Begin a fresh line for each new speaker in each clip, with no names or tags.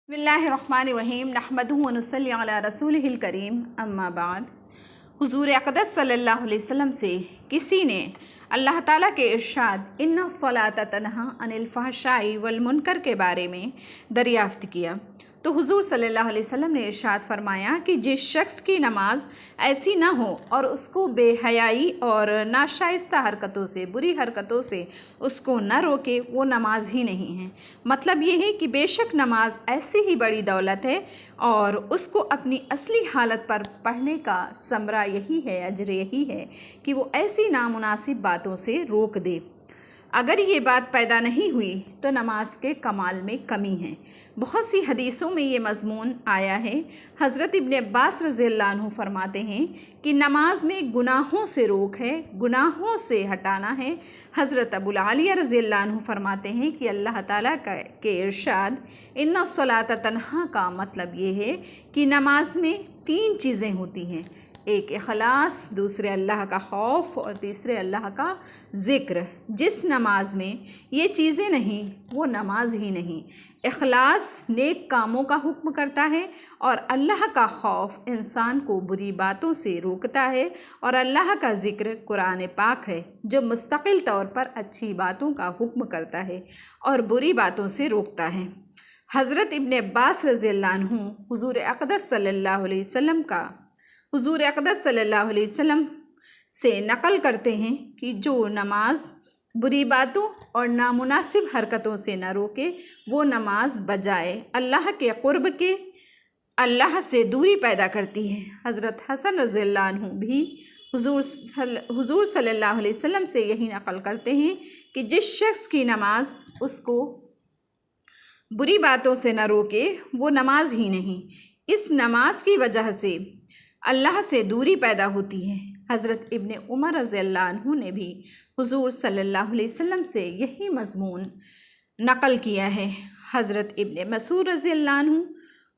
बिस्मिल्लाहिर्रहमानिर्रहीम नहमदुहु व नुसल्ली अला रसूलिहिल करीम अम्मा बाद। हुज़ूर अक़दस सल्लल्लाहु अलैहि वसल्लम से किसी ने अल्लाह ताला के इरशाद इन्ना सलात तन्हा अनिल फ़हशाई वल मुनकर के बारे में दरियाफ़्त किया तो हुज़ूर सल्लल्लाहु अलैहि वसल्लम ने इरशाद फरमाया कि जिस शख्स की नमाज ऐसी ना हो और उसको बेहयाई और नाशाइस्ता हरकतों से, बुरी हरकतों से उसको न रोके, वो नमाज ही नहीं है। मतलब ये है कि बेशक नमाज ऐसी ही बड़ी दौलत है और उसको अपनी असली हालत पर पढ़ने का समरा यही है, अजर यही है कि वो ऐसी नामुनासिब बातों से रोक दे। अगर ये बात पैदा नहीं हुई तो नमाज के कमाल में कमी है। बहुत सी हदीसों में ये मज़मून आया है। हज़रत इब्न अब्बास रज़ियल्लाहु अन्हु फरमाते हैं कि नमाज में गुनाहों से रोक है, गुनाहों से हटाना है। हज़रत अबुल आलिया रज़ियल्लाहु अन्हु फरमाते हैं कि अल्लाह ताला के इरशाद इन्ना सलात तन्हा का मतलब ये है कि नमाज में तीन चीज़ें होती हैं, एक इखलास, दूसरे अल्लाह का खौफ और तीसरे अल्लाह का ज़िक्र। जिस नमाज में ये चीज़ें नहीं वो नमाज ही नहीं। इखलास नेक कामों का हुक्म करता है और अल्लाह का खौफ इंसान को बुरी बातों से रोकता है और अल्लाह का ज़िक्र कुरान पाक है जो मुस्तकिल तौर पर अच्छी बातों का हुक्म करता है और बुरी बातों से रोकता है। हज़रत इब्न अब्बास रज़ियल्लाहु अन्हु हुज़ूर अक़दस सल्लल्लाहु अलैहि वसल्लम का हुज़ूर अक़दस सल्लल्लाहु अलैहि वसल्लम से नक़ल करते हैं कि जो नमाज बुरी बातों और नामुनासिब हरकतों से न रोके वो नमाज बजाए अल्लाह के क़ुर्ब के, अल्लाह से दूरी पैदा करती है। हज़रत हसन रज़ियल्लाहु अन्हु भी हुज़ूर सल्लल्लाहु अलैहि वसल्लम से यही नक़ल करते हैं कि जिस शख्स की नमाज उसको बुरी बातों से न रोके वो नमाज ही नहीं। इस नमाज की वजह से अल्लाह से दूरी पैदा होती है। हज़रत इब्न उमर रज़ियल्लाहु अन्हु ने भी हुज़ूर सल्लल्लाहु अलैहि वसल्लम से यही मज़मून नक़ल किया है। हज़रत इब्न मसूद रज़ियल्लाहु अन्हु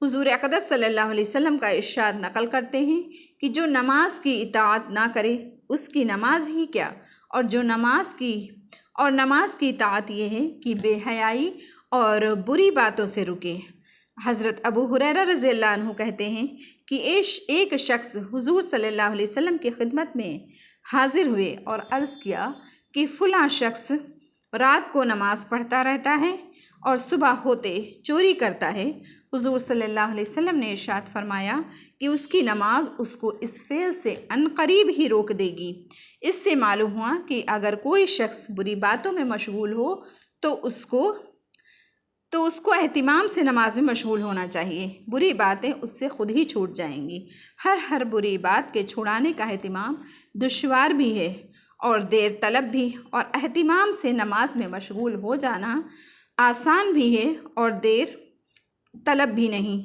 हुज़ूर अक़दस सल्लल्लाहु अलैहि वसल्लम का इरशाद नक़ल करते हैं कि जो नमाज की इताअत ना करे उसकी नमाज ही क्या, और जो नमाज की इताअत ये है कि बेहयाई और बुरी बातों से रुके। हज़रत अबू हुरैरा रज़ियल्लाहु अन्हु कहते हैं कि एक शख्स हुज़ूर सल्लल्लाहु अलैहि वसल्लम की खिदमत में हाज़िर हुए और अर्ज़ किया कि फ़लाँ शख्स रात को नमाज़ पढ़ता रहता है और सुबह होते चोरी करता है। हुज़ूर सल्लल्लाहु अलैहि वसल्लम ने इरशाद फरमाया कि उसकी नमाज उसको इस फ़ेल से अनक़रीब ही रोक देगी। इससे मालूम हुआ कि अगर कोई शख्स बुरी बातों में मशगूल हो तो उसको एहतिमाम से नमाज में मशगूल होना चाहिए। बुरी बातें उससे खुद ही छूट जाएंगी। हर बुरी बात के छुड़ाने का एहतिमाम दुश्वार भी है और देर तलब भी, और एहतिमाम से नमाज में मशगूल हो जाना आसान भी है और देर तलब भी नहीं।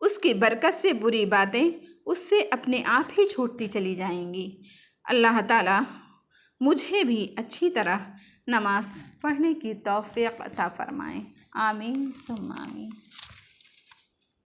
उसकी बरकत से बुरी बातें उससे अपने आप ही छूटती चली जाएंगी। अल्लाह ताला मुझे भी अच्छी तरह नमाज पढ़ने की तौफ़ीक़ अता फ़रमाएँ। आमीन सुम्मा आमीन।